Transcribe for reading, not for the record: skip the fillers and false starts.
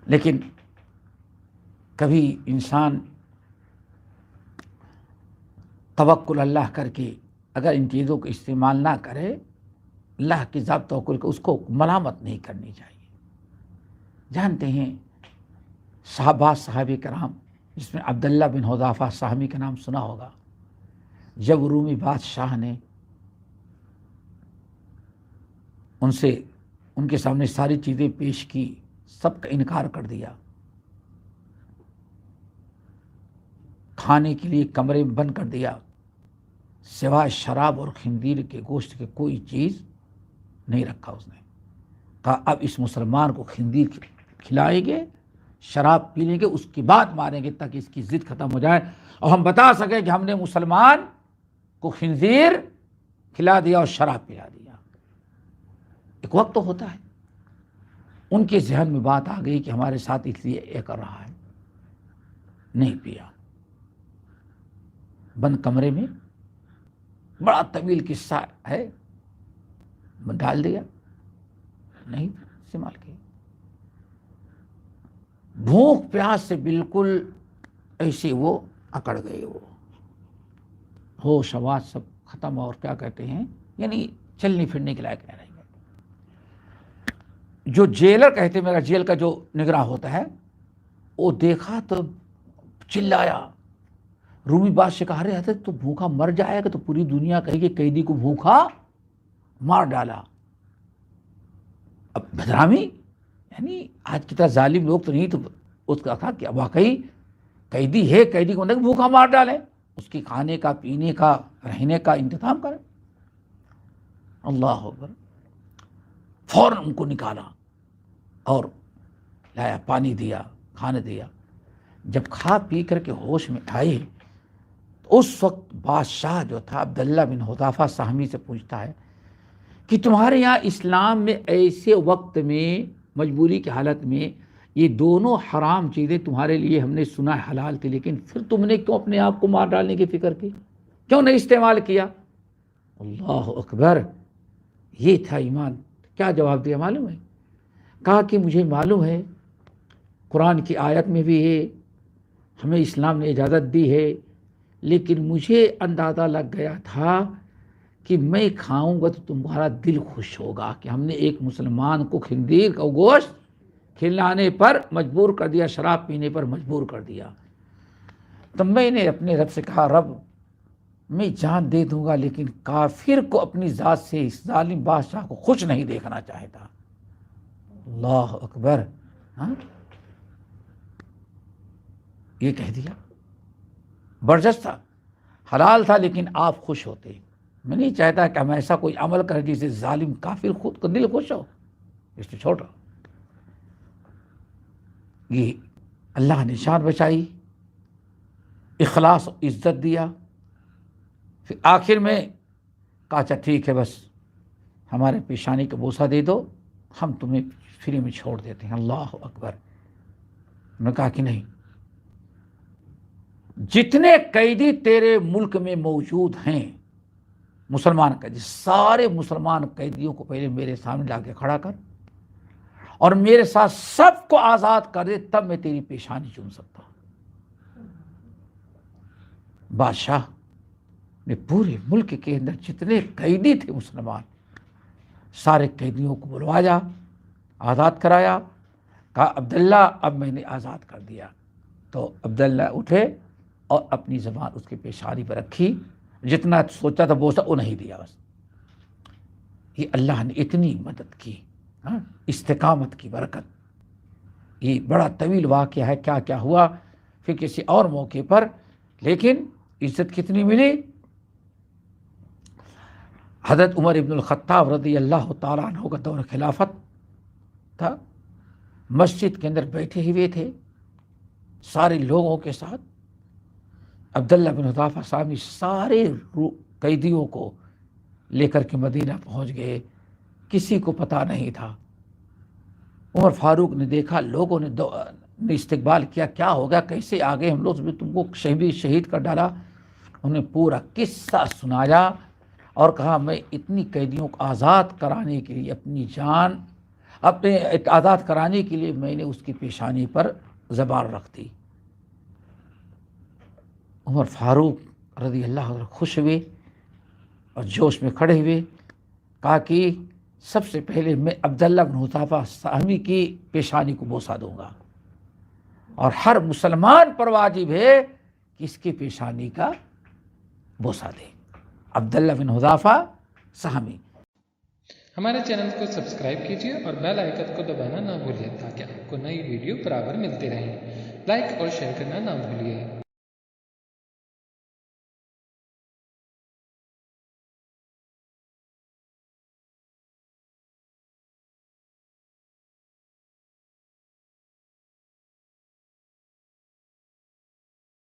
لیکن کبھی انسان توکل اللہ کر کے اگر ان چیزوں کو استعمال نہ کرے، اللہ کی ذات توکل کو، اس کو ملامت نہیں کرنی چاہیے۔ جانتے ہیں صحابہ کرام، جس میں عبداللہ بن حذافہ سہمی کا نام سنا ہوگا، جب رومی بادشاہ نے ان کے سامنے ساری چیزیں پیش کی، سب کا انکار کر دیا، کھانے کے لیے کمرے میں بند کر دیا، سوائے شراب اور خنزیر کے گوشت کے کوئی چیز نہیں رکھا۔ اس نے کہا اب اس مسلمان کو خنزیر کھلائیں گے، شراب پی لیں گے، اس کی بعد ماریں گے تاکہ اس کی ضد ختم ہو جائے اور ہم بتا سکیں کہ ہم نے مسلمان کو خنزیر کھلا دیا اور شراب پلا دیا۔ ایک وقت تو ہوتا ہے، ان کے ذہن میں بات آ گئی کہ ہمارے ساتھ اس لیے یہ کر رہا ہے، نہیں پیا، بند کمرے میں، بڑا طویل قصہ ہے، ڈال دیا، نہیں استعمال کیا۔ بھوک پیاس سے بالکل ایسے وہ اکڑ گئے، وہ ہوش آواز سب ختم، اور کیا کہتے ہیں یعنی چلنے پھرنے کے لائق نہیں رہ گئے۔ جو جیلر کہتے میرا جیل کا جو نگراں ہوتا ہے، وہ دیکھا تو چلایا، رومی بادشاہ کہا رہے حضرت تو بھوکا مر جائے گا، تو پوری دنیا کہے گی قیدی کو بھوکا مار ڈالا۔ اب بدنامی، یعنی آج کی طرح ظالم لوگ تو نہیں، تو اس کا کہا کہ واقعی قیدی ہے، قیدی کو نہیں بھوکا مار ڈالیں، اس کی کھانے کا، پینے کا، رہنے کا انتظام کریں۔ اللہ اکبر، فوراً ان کو نکالا اور لایا، پانی دیا، کھانے دیا۔ جب کھا پی کر کے ہوش میں آئے تو اس وقت بادشاہ جو تھا عبداللہ بن حذافہ سہمی سے پوچھتا ہے کہ تمہارے یہاں اسلام میں ایسے وقت میں، مجبوری کی حالت میں، یہ دونوں حرام چیزیں تمہارے لیے ہم نے سنا ہے حلال تھی، لیکن پھر تم نے کیوں اپنے آپ کو مار ڈالنے کی فکر کی، کیوں نہیں استعمال کیا؟ اللہ اکبر، یہ تھا ایمان۔ کیا جواب دیا معلوم ہے؟ کہا کہ مجھے معلوم ہے قرآن کی آیت میں بھی ہے، ہمیں اسلام نے اجازت دی ہے، لیکن مجھے اندازہ لگ گیا تھا کہ میں کھاؤں گا تو تمہارا دل خوش ہوگا کہ ہم نے ایک مسلمان کو خنزیر کا گوشت کھلانے پر مجبور کر دیا، شراب پینے پر مجبور کر دیا۔ تو میں نے اپنے رب سے کہا رب میں جان دے دوں گا، لیکن کافر کو اپنی ذات سے اس ظالم بادشاہ کو خوش نہیں دیکھنا چاہتا۔ اللہ اکبر، ہاں یہ کہہ دیا، برجست تھا، حلال تھا، لیکن آپ خوش ہوتے۔ میں نہیں چاہتا کہ ہم ایسا کوئی عمل کریں جس سے ظالم کافر خود کا دل خوش ہو، اس سے چھوٹا۔ یہ اللہ نے شان بچائی، اخلاص عزت دیا، پھر آخر میں کہا اچھا ٹھیک ہے بس ہمارے پیشانی کا بوسہ دے دو، ہم تمہیں فری میں چھوڑ دیتے ہیں۔ اللہ اکبر، انہوں نے کہا کہ نہیں، جتنے قیدی تیرے ملک میں موجود ہیں مسلمان قیدی، سارے مسلمان قیدیوں کو پہلے میرے سامنے لا کے کھڑا کر اور میرے ساتھ سب کو آزاد کر دے، تب میں تیری پیشانی چوم سکتا ہوں۔ بادشاہ نے پورے ملک کے اندر جتنے قیدی تھے مسلمان، سارے قیدیوں کو بلوایا، آزاد کرایا، کہا عبداللہ اب میں نے آزاد کر دیا۔ تو عبداللہ اٹھے اور اپنی زبان اس کی پیشانی پر رکھی، جتنا سوچا تھا بوسا وہ نہیں دیا بس۔ یہ اللہ نے اتنی مدد کی، استقامت کی برکت۔ یہ بڑا طویل واقعہ ہے، کیا کیا ہوا پھر کسی اور موقع پر، لیکن عزت کتنی ملی۔ حضرت عمر ابن الخطاب رضی اللہ تعالیٰ عنہ کا دور خلافت تھا، مسجد کے اندر بیٹھے ہوئے تھے سارے لوگوں کے ساتھ، عبداللہ بن حذافہ سہمی سارے قیدیوں کو لے کر کے مدینہ پہنچ گئے، کسی کو پتہ نہیں تھا۔ عمر فاروق نے دیکھا، لوگوں نے استقبال کیا، کیا ہو گیا، کیسے آ گئے ہم لوگ، تم کو شہید کر ڈالا۔ انہیں پورا قصہ سنایا اور کہا میں اتنی قیدیوں کو آزاد کرانے کے لیے اپنی جان اپنے آزاد کرانے کے لیے میں نے اس کی پیشانی پر زبان رکھ دی۔ عمر فاروق رضی اللہ عنہ خوش ہوئے اور جوش میں کھڑے ہوئے، کہا کہ سب سے پہلے میں عبداللہ بن حذافہ سہمی کی پیشانی کو بوسہ دوں گا، اور ہر مسلمان پر واجب ہے کہ اس کی پیشانی کا بوسہ دے۔ عبداللہ بن حذافہ سہمی۔ ہمارے چینل کو سبسکرائب کیجیے اور بیل آئیکن کو دبانا نہ بھولیے تاکہ آپ کو نئی ویڈیو برابر ملتی رہیں۔ لائک اور شیئر کرنا نہ بھولیے۔